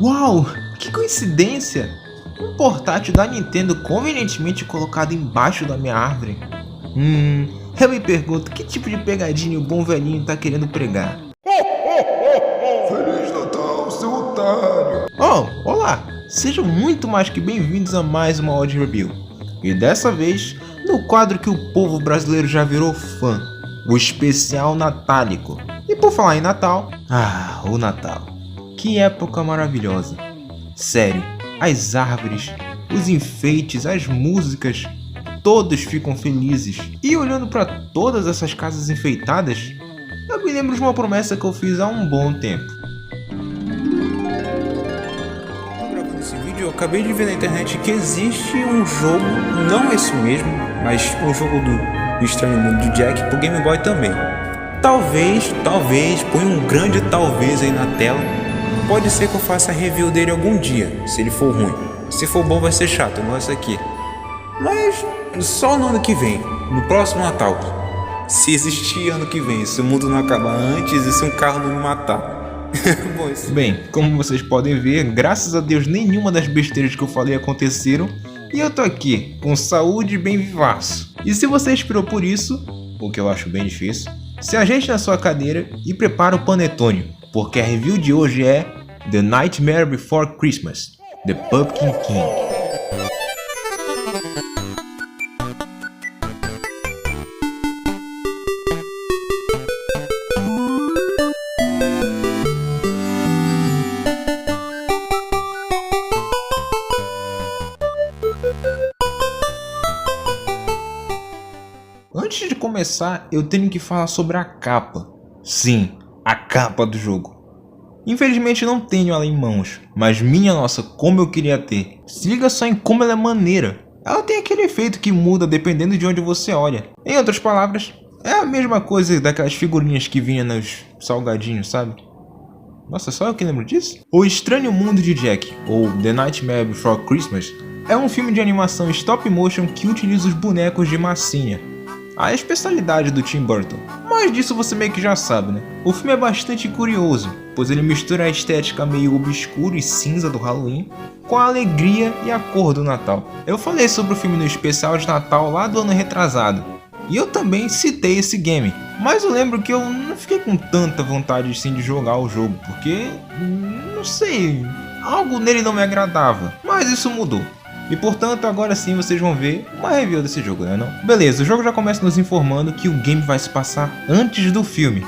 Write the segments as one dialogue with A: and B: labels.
A: Uau, que coincidência! Um portátil da Nintendo convenientemente colocado embaixo da minha árvore. Eu me pergunto que tipo de pegadinha o bom velhinho tá querendo pregar.
B: Feliz Natal, seu otário!
A: Oh, olá! Sejam muito mais que bem-vindos a mais uma Audio Review. E dessa vez, no quadro que o povo brasileiro já virou fã, o especial natálico. E por falar em Natal, o Natal. Que época maravilhosa. Sério, as árvores, os enfeites, as músicas, todos ficam felizes. E olhando para todas essas casas enfeitadas, eu me lembro de uma promessa que eu fiz há um bom tempo.
C: Gravando esse vídeo, eu acabei de ver na internet que existe um jogo, não esse mesmo, mas um jogo do Estranho Mundo de Jack pro Game Boy também. Talvez, põe um grande talvez aí na tela. Pode ser que eu faça a review dele algum dia, se ele for ruim. Se for bom vai ser chato, igual esse aqui. Mas só no ano que vem, no próximo Natal. Se existir ano que vem, se o mundo não acabar antes e se um carro não me matar.
A: Bem, como vocês podem ver, graças a Deus nenhuma das besteiras que eu falei aconteceram. E eu tô aqui, com saúde e bem vivaço. E se você esperou por isso, o que eu acho bem difícil, se ajeite na sua cadeira e prepara o panetone, porque a review de hoje é The Nightmare Before Christmas, The Pumpkin King. Antes de começar, eu tenho que falar sobre a capa. Sim, a capa do jogo. Infelizmente não tenho ela em mãos, mas minha nossa, como eu queria ter. Se liga só em como ela é maneira. Ela tem aquele efeito que muda dependendo de onde você olha. Em outras palavras, é a mesma coisa daquelas figurinhas que vinha nos salgadinhos, sabe? Nossa, só eu que lembro disso? O Estranho Mundo de Jack, ou The Nightmare Before Christmas, é um filme de animação stop motion que utiliza os bonecos de massinha, a especialidade do Tim Burton. Mas disso você meio que já sabe, né? O filme é bastante curioso, pois ele mistura a estética meio obscura e cinza do Halloween com a alegria e a cor do Natal. Eu falei sobre o filme no especial de Natal lá do ano retrasado, e eu também citei esse game. Mas eu lembro que eu não fiquei com tanta vontade assim de jogar o jogo, porque, não sei, algo nele não me agradava. Mas isso mudou. E portanto, agora sim vocês vão ver uma review desse jogo, né não? Beleza, o jogo já começa nos informando que o game vai se passar antes do filme.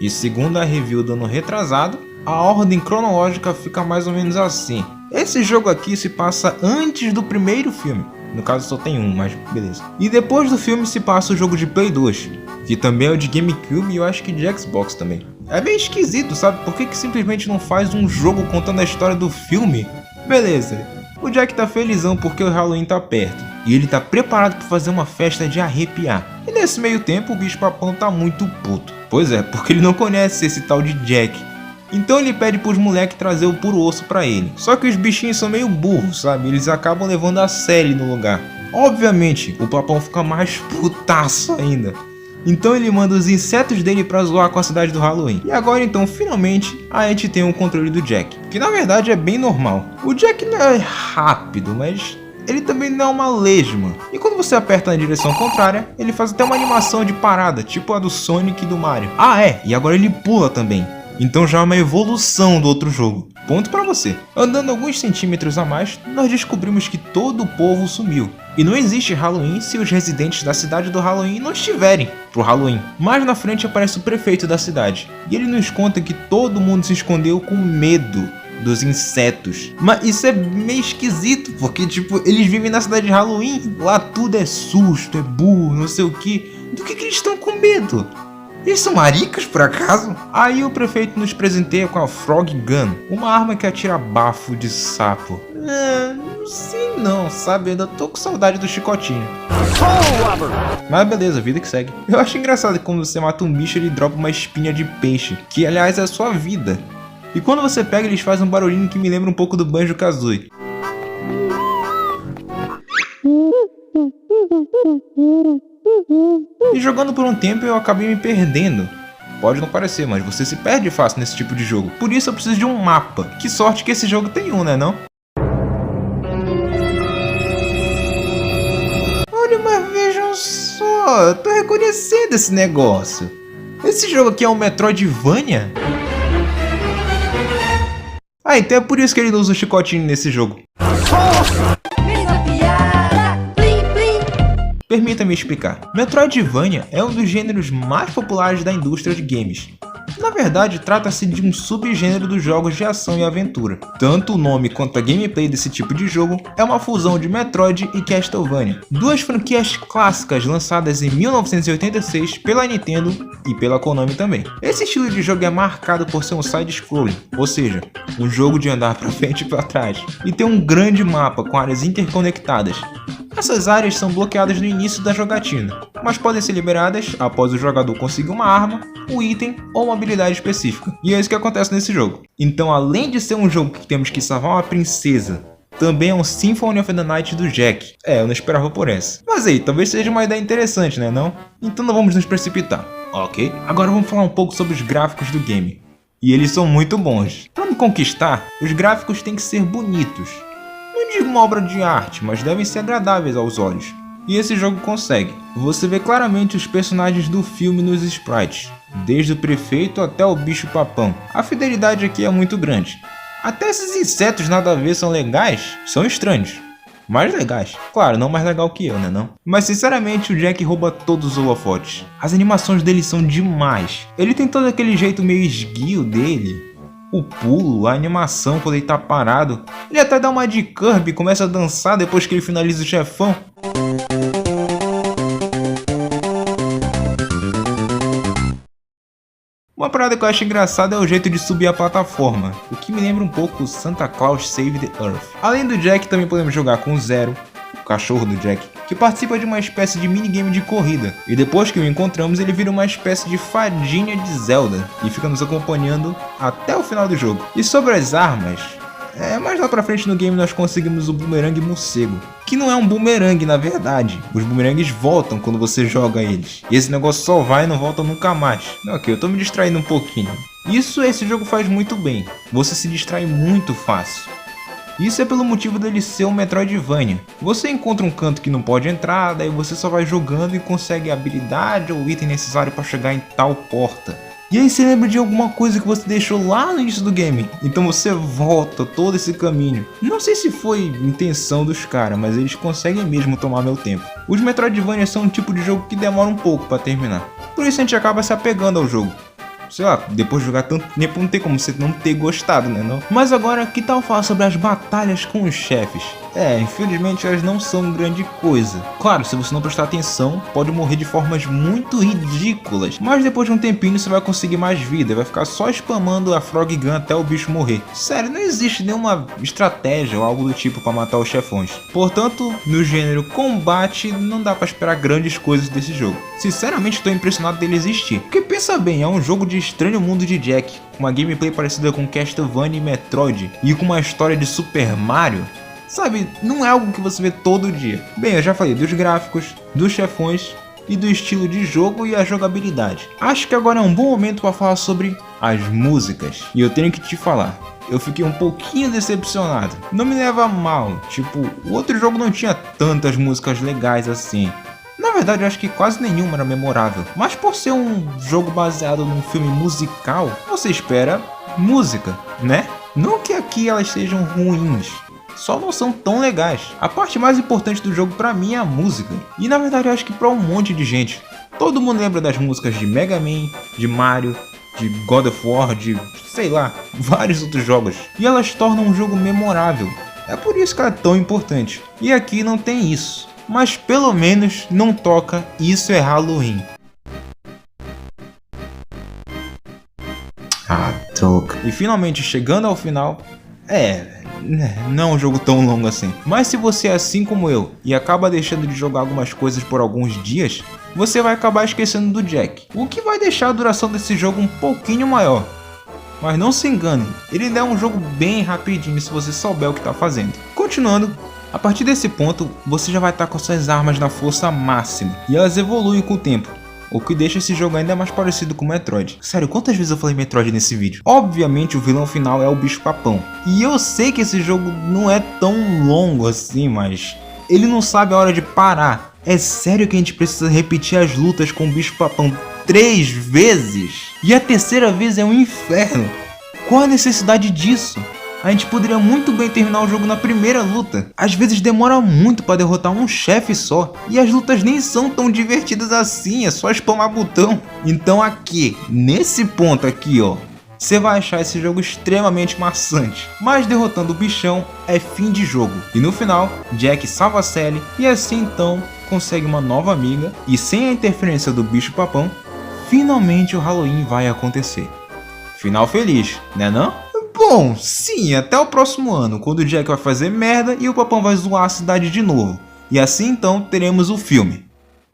A: E segundo a review do ano retrasado, a ordem cronológica fica mais ou menos assim. Esse jogo aqui se passa antes do primeiro filme. No caso só tem um, mas beleza. E depois do filme se passa o jogo de Play 2, que também é o de GameCube e eu acho que de Xbox também. É bem esquisito, sabe? Por que simplesmente não faz um jogo contando a história do filme? Beleza. O Jack tá felizão porque o Halloween tá perto, e ele tá preparado para fazer uma festa de arrepiar. E nesse meio tempo o bicho papão tá muito puto. Pois é, porque ele não conhece esse tal de Jack. Então ele pede pros moleques trazer o puro osso pra ele. Só que os bichinhos são meio burros, sabe? Eles acabam levando a sério no lugar. Obviamente, o papão fica mais putaço ainda. Então ele manda os insetos dele pra zoar com a cidade do Halloween. E agora então, finalmente, a gente tem um controle do Jack, que na verdade é bem normal. O Jack não é rápido, mas ele também não é uma lesma. E quando você aperta na direção contrária, ele faz até uma animação de parada, tipo a do Sonic e do Mario. E agora ele pula também. Então já é uma evolução do outro jogo. Ponto pra você. Andando alguns centímetros a mais, nós descobrimos que todo o povo sumiu. E não existe Halloween se os residentes da cidade do Halloween não estiverem pro Halloween. Mais na frente aparece o prefeito da cidade. E ele nos conta que todo mundo se escondeu com medo dos insetos. Mas isso é meio esquisito, porque tipo, eles vivem na cidade de Halloween. Lá tudo é susto, é burro, não sei o que. Do que eles estão com medo? Eles são maricas, por acaso? Aí o prefeito nos presenteia com a Frog Gun, uma arma que atira bafo de sapo. Não sei não, sabe? Eu ainda tô com saudade do chicotinho. Mas beleza, vida que segue. Eu acho engraçado que quando você mata um bicho, ele dropa uma espinha de peixe, que aliás é a sua vida. E quando você pega, eles fazem um barulhinho que me lembra um pouco do Banjo-Kazooie. E jogando por um tempo eu acabei me perdendo. Pode não parecer, mas você se perde fácil nesse tipo de jogo. Por isso eu preciso de um mapa. Que sorte que esse jogo tem um, né não? Olha, mas vejam só, eu tô reconhecendo esse negócio. Esse jogo aqui é um Metroidvania? Ah, então é por isso que ele usa o chicotinho nesse jogo. Permita-me explicar. Metroidvania é um dos gêneros mais populares da indústria de games. Na verdade, trata-se de um subgênero dos jogos de ação e aventura. Tanto o nome quanto a gameplay desse tipo de jogo é uma fusão de Metroid e Castlevania, duas franquias clássicas lançadas em 1986 pela Nintendo e pela Konami também. Esse estilo de jogo é marcado por ser um side-scrolling, ou seja, um jogo de andar para frente e para trás, e ter um grande mapa com áreas interconectadas. Essas áreas são bloqueadas no início da jogatina, mas podem ser liberadas após o jogador conseguir uma arma, um item ou uma habilidade específica. E é isso que acontece nesse jogo. Então, além de ser um jogo que temos que salvar uma princesa, também é um Symphony of the Night do Jack. Eu não esperava por essa. Mas aí, talvez seja uma ideia interessante, né não? Então não vamos nos precipitar, ok? Agora vamos falar um pouco sobre os gráficos do game. E eles são muito bons. Para me conquistar, os gráficos têm que ser bonitos. Não digo uma obra de arte, mas devem ser agradáveis aos olhos. E esse jogo consegue. Você vê claramente os personagens do filme nos sprites, desde o prefeito até o bicho papão. A fidelidade aqui é muito grande. Até esses insetos nada a ver são legais, são estranhos, mas legais. Claro, não mais legal que eu, né não? Mas sinceramente o Jack rouba todos os holofotes. As animações dele são demais. Ele tem todo aquele jeito meio esguio dele. O pulo, a animação quando ele tá parado. Ele até dá uma de Kirby e começa a dançar depois que ele finaliza o chefão. Uma parada que eu acho engraçada é o jeito de subir a plataforma, o que me lembra um pouco o Santa Claus Save the Earth. Além do Jack, também podemos jogar com o Zero, o cachorro do Jack, que participa de uma espécie de minigame de corrida. E depois que o encontramos, ele vira uma espécie de fadinha de Zelda e fica nos acompanhando até o final do jogo. E sobre as armas, mais lá pra frente no game nós conseguimos o Boomerang Morcego, que não é um boomerang na verdade. Os boomerangues voltam quando você joga eles, e esse negócio só vai e não volta nunca mais. Ok, eu tô me distraindo um pouquinho. Isso esse jogo faz muito bem, você se distrai muito fácil. Isso é pelo motivo dele ser um Metroidvania. Você encontra um canto que não pode entrar, daí você só vai jogando e consegue a habilidade ou o item necessário para chegar em tal porta. E aí você lembra de alguma coisa que você deixou lá no início do game, então você volta todo esse caminho. Não sei se foi intenção dos caras, mas eles conseguem mesmo tomar meu tempo. Os Metroidvanias são um tipo de jogo que demora um pouco para terminar, por isso a gente acaba se apegando ao jogo. Sei lá, depois de jogar tanto tempo não tem como você não ter gostado, né não? Mas agora, que tal falar sobre as batalhas com os chefes? Infelizmente elas não são grande coisa. Claro, se você não prestar atenção, pode morrer de formas muito ridículas. Mas depois de um tempinho você vai conseguir mais vida, vai ficar só spamando a Frog Gun até o bicho morrer. Sério, não existe nenhuma estratégia ou algo do tipo para matar os chefões. Portanto, no gênero combate, não dá para esperar grandes coisas desse jogo. Sinceramente, estou impressionado dele existir. Porque pensa bem, é um jogo de Estranho Mundo de Jack, com uma gameplay parecida com Castlevania e Metroid, e com uma história de Super Mario. Sabe, não é algo que você vê todo dia. Bem, eu já falei dos gráficos, dos chefões e do estilo de jogo e a jogabilidade. Acho que agora é um bom momento para falar sobre as músicas. E eu tenho que te falar, eu fiquei um pouquinho decepcionado. Não me leva a mal, tipo, o outro jogo não tinha tantas músicas legais assim. Na verdade, eu acho que quase nenhuma era memorável. Mas por ser um jogo baseado num filme musical, você espera música, né? Não que aqui elas sejam ruins, só não são tão legais. A parte mais importante do jogo pra mim é a música. E na verdade eu acho que pra um monte de gente. Todo mundo lembra das músicas de Mega Man, de Mario, de God of War, de, sei lá, vários outros jogos. E elas tornam um jogo memorável. É por isso que ela é tão importante. E aqui não tem isso. Mas pelo menos não toca Isso é Halloween. Troca. E finalmente chegando ao final, não é um jogo tão longo assim. Mas se você é assim como eu e acaba deixando de jogar algumas coisas por alguns dias, você vai acabar esquecendo do Jack, o que vai deixar a duração desse jogo um pouquinho maior. Mas não se engane, ele ainda é um jogo bem rapidinho se você souber o que está fazendo. Continuando, a partir desse ponto você já vai estar com suas armas na força máxima e elas evoluem com o tempo. o que deixa esse jogo ainda mais parecido com Metroid. Sério, quantas vezes eu falei Metroid nesse vídeo? Obviamente o vilão final é o bicho papão. E eu sei que esse jogo não é tão longo assim, mas ele não sabe a hora de parar. É sério que a gente precisa repetir as lutas com o bicho papão 3 vezes? E a terceira vez é um inferno. Qual a necessidade disso? A gente poderia muito bem terminar o jogo na primeira luta. Às vezes demora muito para derrotar um chefe só. E as lutas nem são tão divertidas assim, é só spamar botão. Então aqui, nesse ponto aqui ó, você vai achar esse jogo extremamente maçante. Mas derrotando o bichão é fim de jogo. E no final, Jack salva a Sally e assim então consegue uma nova amiga. E sem a interferência do bicho papão, finalmente o Halloween vai acontecer. Final feliz, né não? Bom, sim, até o próximo ano, quando o Jack vai fazer merda e o papão vai zoar a cidade de novo. E assim então teremos o filme.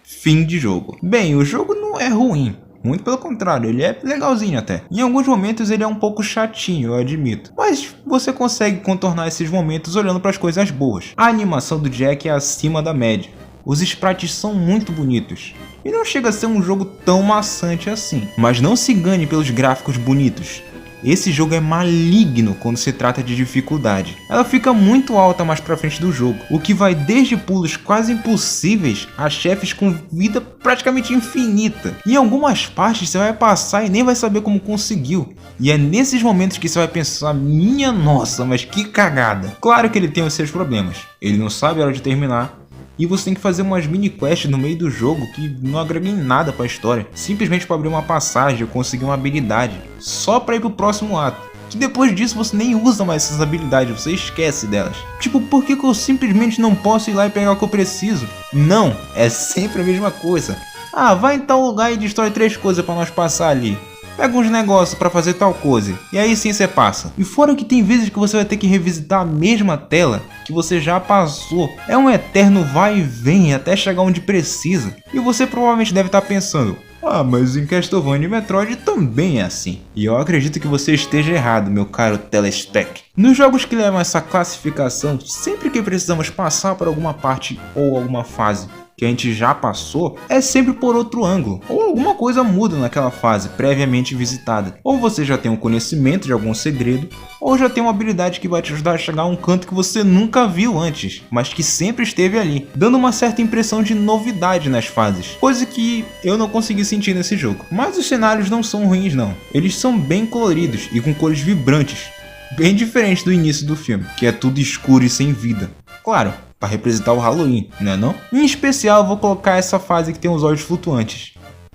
A: Fim de jogo. Bem, o jogo não é ruim. Muito pelo contrário, ele é legalzinho até. Em alguns momentos ele é um pouco chatinho, eu admito. Mas você consegue contornar esses momentos olhando para as coisas boas. A animação do Jack é acima da média. Os sprites são muito bonitos. E não chega a ser um jogo tão maçante assim. Mas não se engane pelos gráficos bonitos. Esse jogo é maligno quando se trata de dificuldade. Ela fica muito alta mais pra frente do jogo, o que vai desde pulos quase impossíveis a chefes com vida praticamente infinita. Em algumas partes você vai passar e nem vai saber como conseguiu. E é nesses momentos que você vai pensar, minha nossa, mas que cagada. Claro que ele tem os seus problemas, ele não sabe a hora de terminar. E você tem que fazer umas mini quests no meio do jogo que não agregam em nada para a história, simplesmente para abrir uma passagem ou conseguir uma habilidade, só para ir pro próximo ato. Que depois disso você nem usa mais essas habilidades, você esquece delas. Tipo, por que eu simplesmente não posso ir lá e pegar o que eu preciso? Não, é sempre a mesma coisa. Ah, vai em tal lugar e destrói 3 coisas para nós passar ali. Pega uns negócios pra fazer tal coisa, e aí sim você passa. E fora que tem vezes que você vai ter que revisitar a mesma tela que você já passou. É um eterno vai e vem até chegar onde precisa. E você provavelmente deve estar pensando, ah, mas em Castlevania e Metroid também é assim. E eu acredito que você esteja errado, meu caro Telespec. Nos jogos que levam essa classificação, sempre que precisamos passar por alguma parte ou alguma fase que a gente já passou, é sempre por outro ângulo, ou alguma coisa muda naquela fase previamente visitada. Ou você já tem um conhecimento de algum segredo, ou já tem uma habilidade que vai te ajudar a chegar a um canto que você nunca viu antes, mas que sempre esteve ali, dando uma certa impressão de novidade nas fases, coisa que eu não consegui sentir nesse jogo. Mas os cenários não são ruins não, eles são bem coloridos e com cores vibrantes, bem diferente do início do filme, que é tudo escuro e sem vida. Claro, para representar o Halloween, né não? Em especial eu vou colocar essa fase que tem os olhos flutuantes.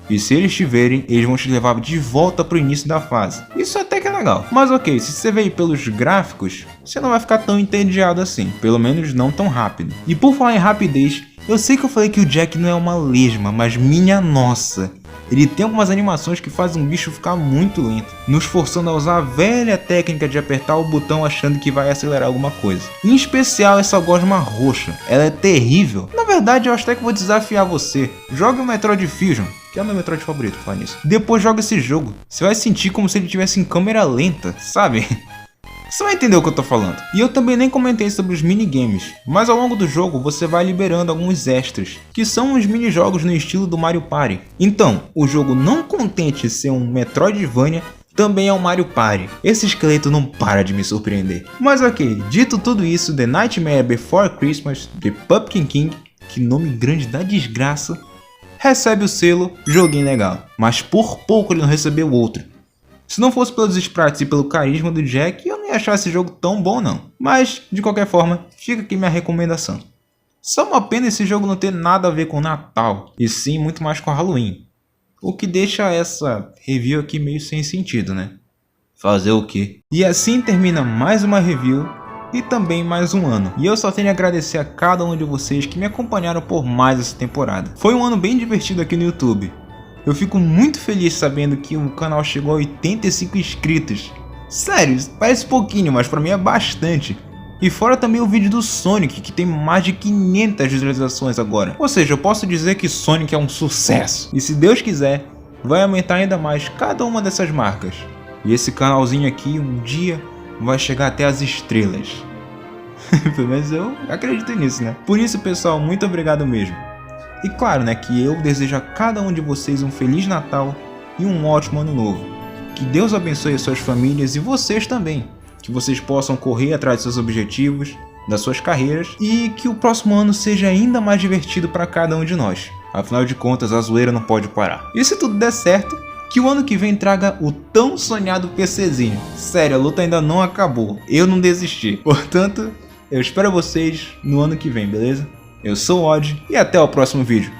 A: E se eles tiverem, eles vão te levar de volta pro início da fase. Isso até que é legal. Mas ok, se você veio pelos gráficos, você não vai ficar tão entediado assim. Pelo menos não tão rápido. E por falar em rapidez, eu sei que eu falei que o Jack não é uma lesma, mas minha nossa. Ele tem algumas animações que fazem o bicho ficar muito lento, nos forçando a usar a velha técnica de apertar o botão achando que vai acelerar alguma coisa. Em especial essa gosma roxa, ela é terrível. Na verdade eu acho até que vou desafiar você. Jogue o Metroid Fusion, que é o meu Metroid favorito, falar nisso. Depois joga esse jogo, você vai sentir como se ele estivesse em câmera lenta, sabe? Você vai entender o que eu tô falando. E eu também nem comentei sobre os minigames, mas ao longo do jogo você vai liberando alguns extras, que são uns minijogos no estilo do Mario Party. Então, o jogo não contente em ser um Metroidvania, também é um Mario Party. Esse esqueleto não para de me surpreender. Mas ok, dito tudo isso, The Nightmare Before Christmas, The Pumpkin King, que nome grande da desgraça, recebe o selo joguinho legal, mas por pouco ele não recebeu outro. Se não fosse pelos sprites e pelo carisma do Jack, eu não ia achar esse jogo tão bom não. Mas, de qualquer forma, fica aqui minha recomendação. Só uma pena esse jogo não ter nada a ver com Natal, e sim muito mais com Halloween. O que deixa essa review aqui meio sem sentido, né? Fazer o quê? E assim termina mais uma review e também mais um ano. E eu só tenho a agradecer a cada um de vocês que me acompanharam por mais essa temporada. Foi um ano bem divertido aqui no YouTube. Eu fico muito feliz sabendo que o canal chegou a 85 inscritos. Sério, parece pouquinho, mas pra mim é bastante. E fora também o vídeo do Sonic, que tem mais de 500 visualizações agora. Ou seja, eu posso dizer que Sonic é um sucesso. E se Deus quiser, vai aumentar ainda mais cada uma dessas marcas. E esse canalzinho aqui um dia vai chegar até as estrelas. Pelo menos eu acredito nisso, né? Por isso, pessoal, muito obrigado mesmo. E claro, né, que eu desejo a cada um de vocês um Feliz Natal e um ótimo Ano Novo. Que Deus abençoe as suas famílias e vocês também. Que vocês possam correr atrás de seus objetivos, das suas carreiras, e que o próximo ano seja ainda mais divertido para cada um de nós. Afinal de contas, a zoeira não pode parar. E se tudo der certo, que o ano que vem traga o tão sonhado PCzinho. Sério, a luta ainda não acabou. Eu não desisti. Portanto, eu espero vocês no ano que vem, beleza? Eu sou o Odd e até o próximo vídeo.